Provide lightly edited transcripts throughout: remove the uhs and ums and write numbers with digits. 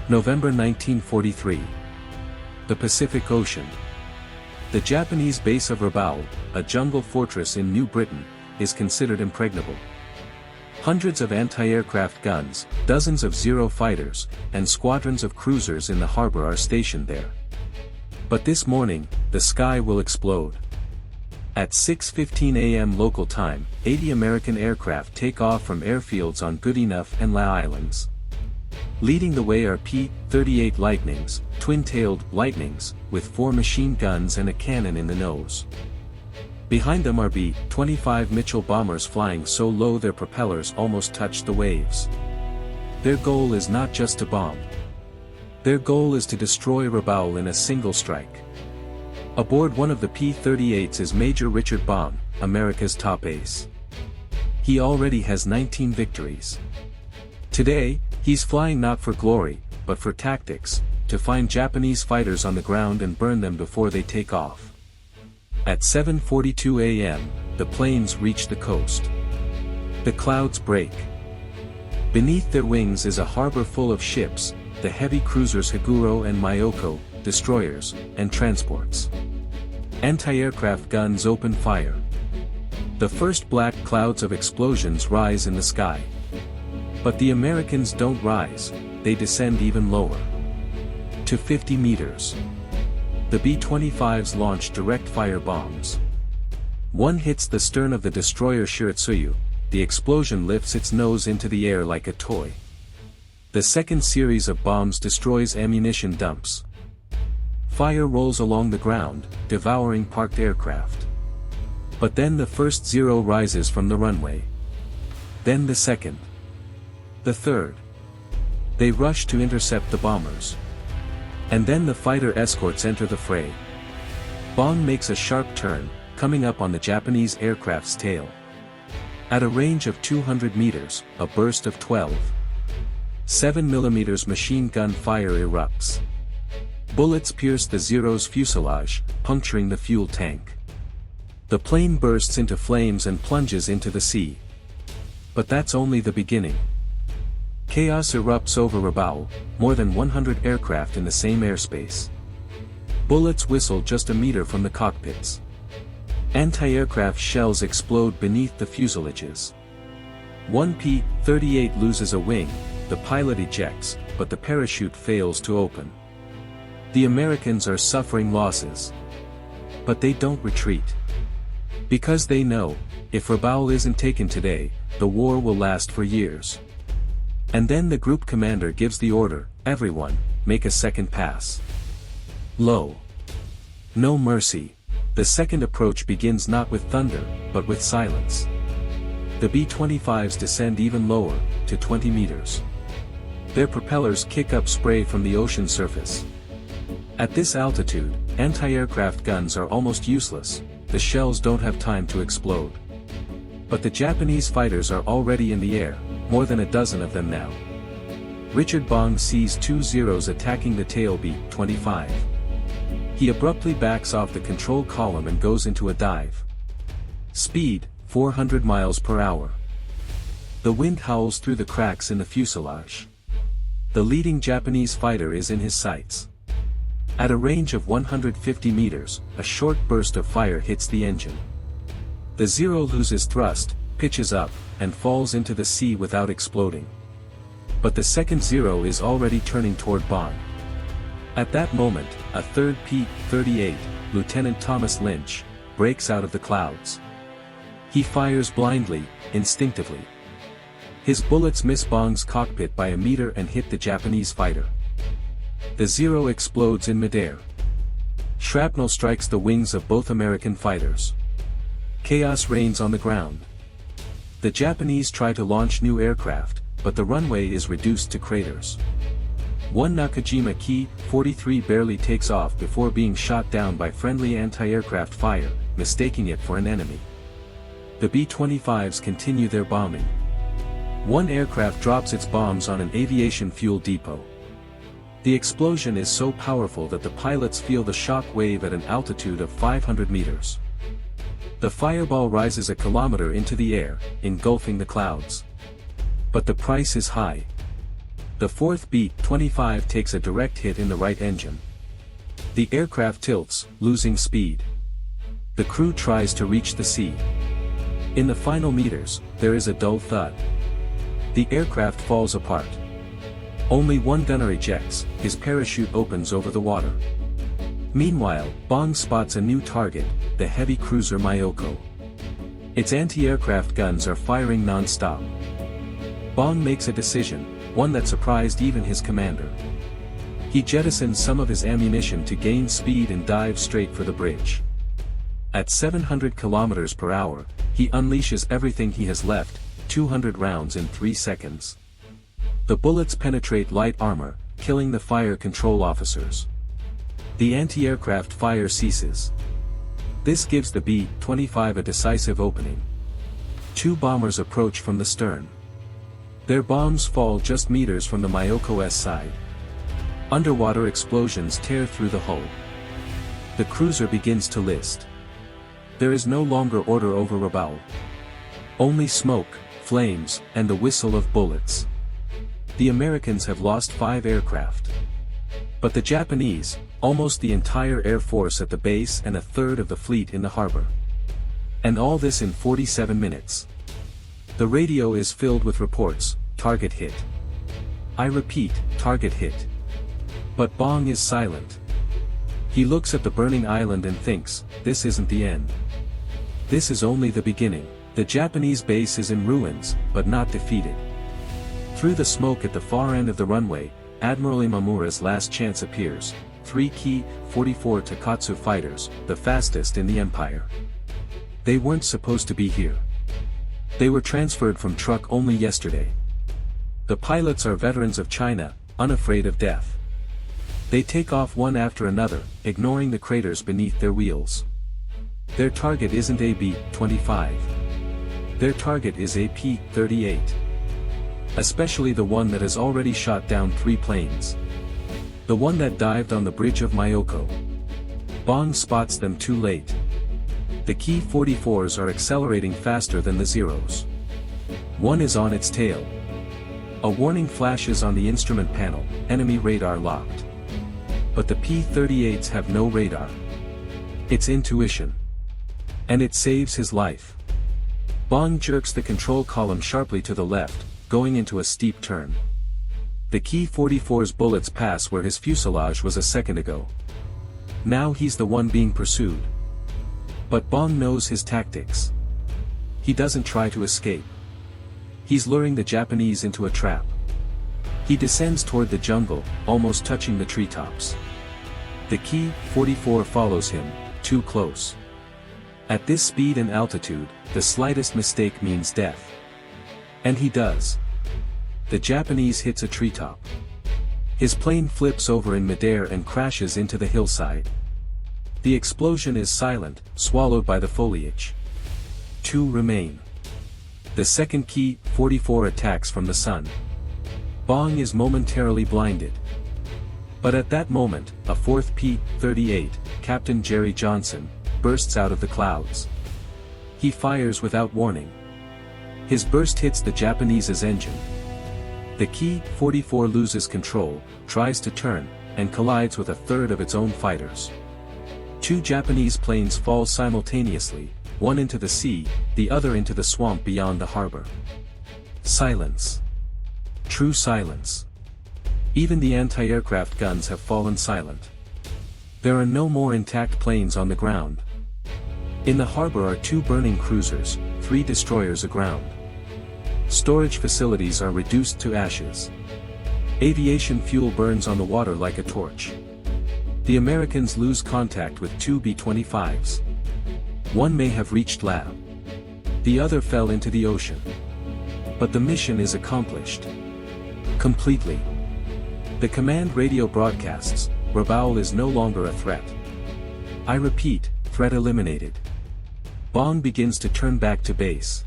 November 1943. The Pacific Ocean. The Japanese base of Rabaul, a jungle fortress in New Britain, is considered impregnable. Hundreds of anti-aircraft guns, dozens of Zero fighters, and squadrons of cruisers in the harbor are stationed there. But this morning, the sky will explode. At 6:15 a.m. local time, 80 American aircraft take off from airfields on Goodenough and La Islands. Leading the way are P-38 Lightnings, twin-tailed Lightnings, with 4 machine guns and a cannon in the nose. Behind them are B-25 Mitchell bombers flying so low their propellers almost touch the waves. Their goal is not just to bomb. Their goal is to destroy Rabaul in a single strike. Aboard one of the P-38s is Major Richard Bong, America's top ace. He already has 19 victories. Today, he's flying not for glory, but for tactics, to find Japanese fighters on the ground and burn them before they take off. At 7:42 a.m., the planes reach the coast. The clouds break. Beneath their wings is a harbor full of ships, the heavy cruisers Haguro and Myoko, destroyers, and transports. Anti-aircraft guns open fire. The first black clouds of explosions rise in the sky. But the Americans don't rise, they descend even lower. To 50 meters. The B-25s launch direct fire bombs. One hits the stern of the destroyer Shiratsuyu, the explosion lifts its nose into the air like a toy. The second series of bombs destroys ammunition dumps. Fire rolls along the ground, devouring parked aircraft. But then the first Zero rises from the runway. Then the second. The third. They rush to intercept the bombers. And then the fighter escorts enter the fray. Bong makes a sharp turn, coming up on the Japanese aircraft's tail. At a range of 200 meters, a burst of 12.7 mm machine gun fire erupts. Bullets pierce the Zero's fuselage, puncturing the fuel tank. The plane bursts into flames and plunges into the sea. But that's only the beginning. Chaos erupts over Rabaul, more than 100 aircraft in the same airspace. Bullets whistle just a meter from the cockpits. Anti-aircraft shells explode beneath the fuselages. One P-38 loses a wing, the pilot ejects, but the parachute fails to open. The Americans are suffering losses. But they don't retreat. Because they know, if Rabaul isn't taken today, the war will last for years. And then the group commander gives the order, everyone, make a second pass. Lo! No mercy. The second approach begins not with thunder, but with silence. The B-25s descend even lower, to 20 meters. Their propellers kick up spray from the ocean surface. At this altitude, anti-aircraft guns are almost useless, the shells don't have time to explode. But the Japanese fighters are already in the air, more than a dozen of them now. Richard Bong sees 2 Zeros attacking the tail B-25. He abruptly backs off the control column and goes into a dive. Speed, 400 miles per hour. The wind howls through the cracks in the fuselage. The leading Japanese fighter is in his sights. At a range of 150 meters, a short burst of fire hits the engine. The Zero loses thrust, pitches up, and falls into the sea without exploding. But the second Zero is already turning toward Bong. At that moment, a third P-38, Lieutenant Thomas Lynch, breaks out of the clouds. He fires blindly, instinctively. His bullets miss Bong's cockpit by a meter and hit the Japanese fighter. The Zero explodes in midair. Shrapnel strikes the wings of both American fighters. Chaos reigns on the ground. The Japanese try to launch new aircraft, but the runway is reduced to craters. One Nakajima Ki-43 barely takes off before being shot down by friendly anti-aircraft fire, mistaking it for an enemy. The B-25s continue their bombing. One aircraft drops its bombs on an aviation fuel depot. The explosion is so powerful that the pilots feel the shock wave at an altitude of 500 meters. The fireball rises a kilometer into the air, engulfing the clouds. But the price is high. The fourth B-25 takes a direct hit in the right engine. The aircraft tilts, losing speed. The crew tries to reach the sea. In the final meters, there is a dull thud. The aircraft falls apart. Only one gunner ejects, his parachute opens over the water. Meanwhile, Bong spots a new target, the heavy cruiser Myoko. Its anti-aircraft guns are firing non-stop. Bong makes a decision, one that surprised even his commander. He jettisons some of his ammunition to gain speed and dives straight for the bridge. At 700 kilometers per hour, he unleashes everything he has left, 200 rounds in 3 seconds. The bullets penetrate light armor, killing the fire control officers. The anti-aircraft fire ceases. This gives the B-25 a decisive opening. 2 bombers approach from the stern. Their bombs fall just meters from the Myoko's side. Underwater explosions tear through the hull. The cruiser begins to list. There is no longer order over Rabaul. Only smoke, flames, and the whistle of bullets. The Americans have lost 5 aircraft. But the Japanese, almost the entire air force at the base and a third of the fleet in the harbor. And all this in 47 minutes. The radio is filled with reports, target hit. I repeat, target hit. But Bong is silent. He looks at the burning island and thinks, this isn't the end. This is only the beginning. The Japanese base is in ruins, but not defeated. Through the smoke at the far end of the runway, Admiral Imamura's last chance appears, 3 Ki-44 Takatsu fighters, the fastest in the empire. They weren't supposed to be here. They were transferred from Truk only yesterday. The pilots are veterans of China, unafraid of death. They take off one after another, ignoring the craters beneath their wheels. Their target isn't a B-25. Their target is a P-38. Especially the one that has already shot down 3 planes. The one that dived on the bridge of Myoko. Bong spots them too late. The Ki-44s are accelerating faster than the Zeros. One is on its tail. A warning flashes on the instrument panel, enemy radar locked. But the P-38s have no radar. It's intuition. And it saves his life. Bong jerks the control column sharply to the left, going into a steep turn. The Ki-44's bullets pass where his fuselage was a second ago. Now he's the one being pursued. But Bong knows his tactics. He doesn't try to escape. He's luring the Japanese into a trap. He descends toward the jungle, almost touching the treetops. The Ki-44 follows him, too close. At this speed and altitude, the slightest mistake means death. And he does. The Japanese hits a treetop. His plane flips over in midair and crashes into the hillside. The explosion is silent, swallowed by the foliage. 2 remain. The second Ki-44 attacks from the sun. Bong is momentarily blinded. But at that moment, a 4th P-38, Captain Jerry Johnson, bursts out of the clouds. He fires without warning. His burst hits the Japanese's engine. The Ki-44 loses control, tries to turn, and collides with a third of its own fighters. 2 Japanese planes fall simultaneously, one into the sea, the other into the swamp beyond the harbor. Silence. True silence. Even the anti-aircraft guns have fallen silent. There are no more intact planes on the ground. In the harbor are 2 burning cruisers, 3 destroyers aground. Storage facilities are reduced to ashes. Aviation fuel burns on the water like a torch. The Americans lose contact with 2 B-25s. One may have reached lab. The other fell into the ocean. But the mission is accomplished. Completely. The command radio broadcasts, Rabaul is no longer a threat. I repeat, threat eliminated. Bong begins to turn back to base.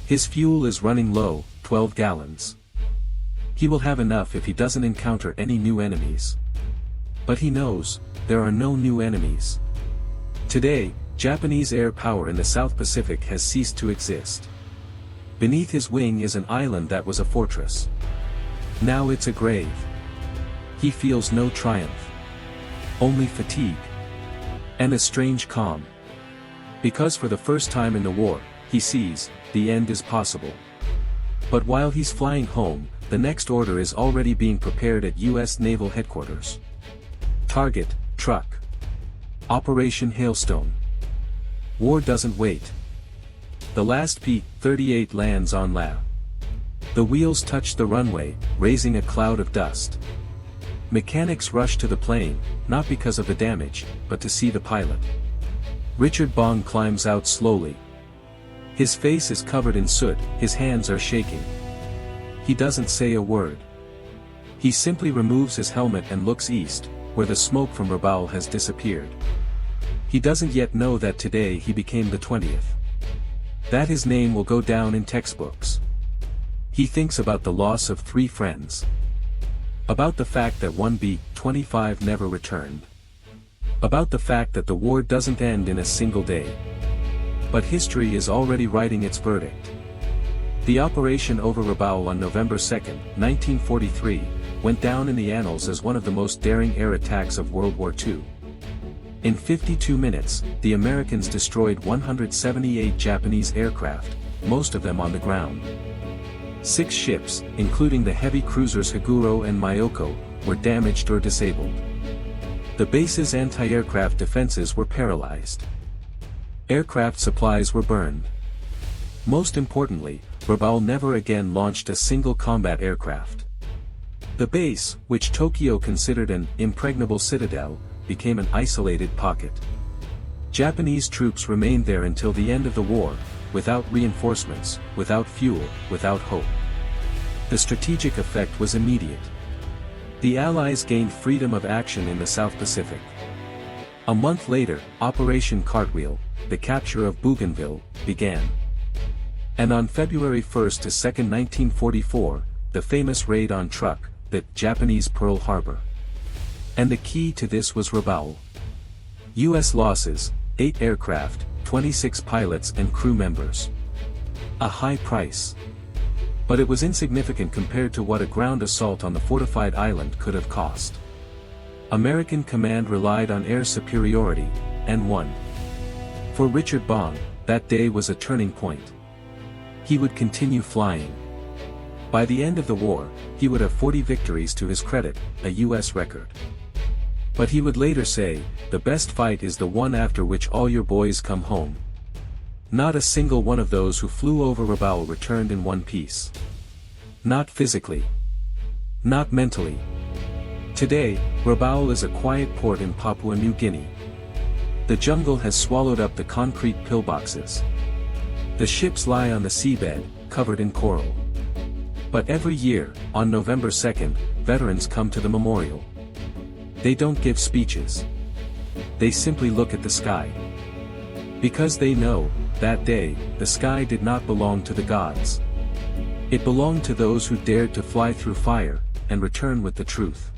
His fuel is running low, 12 gallons. He will have enough if he doesn't encounter any new enemies. But he knows, there are no new enemies. Today, Japanese air power in the South Pacific has ceased to exist. Beneath his wing is an island that was a fortress. Now it's a grave. He feels no triumph. Only fatigue. And a strange calm. Because for the first time in the war, he sees, the end is possible. But while he's flying home, the next order is already being prepared at U.S. Naval Headquarters. Target, truck. Operation Hailstone. War doesn't wait. The last P-38 lands on LA. The wheels touch the runway, raising a cloud of dust. Mechanics rush to the plane, not because of the damage, but to see the pilot. Richard Bong climbs out slowly. His face is covered in soot, his hands are shaking. He doesn't say a word. He simply removes his helmet and looks east, where the smoke from Rabaul has disappeared. He doesn't yet know that today he became the 20th. That his name will go down in textbooks. He thinks about the loss of 3 friends. About the fact that one B-25 never returned. About the fact that the war doesn't end in a single day. But history is already writing its verdict. The operation over Rabaul on November 2, 1943, went down in the annals as one of the most daring air attacks of World War II. In 52 minutes, the Americans destroyed 178 Japanese aircraft, most of them on the ground. 6 ships, including the heavy cruisers Haguro and Myoko, were damaged or disabled. The base's anti-aircraft defenses were paralyzed. Aircraft supplies were burned. Most importantly, Rabaul never again launched a single combat aircraft. The base, which Tokyo considered an impregnable citadel, became an isolated pocket. Japanese troops remained there until the end of the war, without reinforcements, without fuel, without hope. The strategic effect was immediate. The Allies gained freedom of action in the South Pacific. A month later, Operation Cartwheel, the capture of Bougainville, began. And on February 1 to 2, 1944, the famous raid on Truk, the Japanese Pearl Harbor. And the key to this was Rabaul. U.S. losses, 8 aircraft, 26 pilots and crew members. A high price. But it was insignificant compared to what a ground assault on the fortified island could have cost. American command relied on air superiority, and won. For Richard Bong, that day was a turning point. He would continue flying. By the end of the war, he would have 40 victories to his credit, a U.S. record. But he would later say, the best fight is the one after which all your boys come home. Not a single one of those who flew over Rabaul returned in one piece. Not physically. Not mentally. Today, Rabaul is a quiet port in Papua New Guinea. The jungle has swallowed up the concrete pillboxes. The ships lie on the seabed, covered in coral. But every year, on November 2nd, veterans come to the memorial. They don't give speeches. They simply look at the sky. Because they know, that day, the sky did not belong to the gods. It belonged to those who dared to fly through fire, and return with the truth.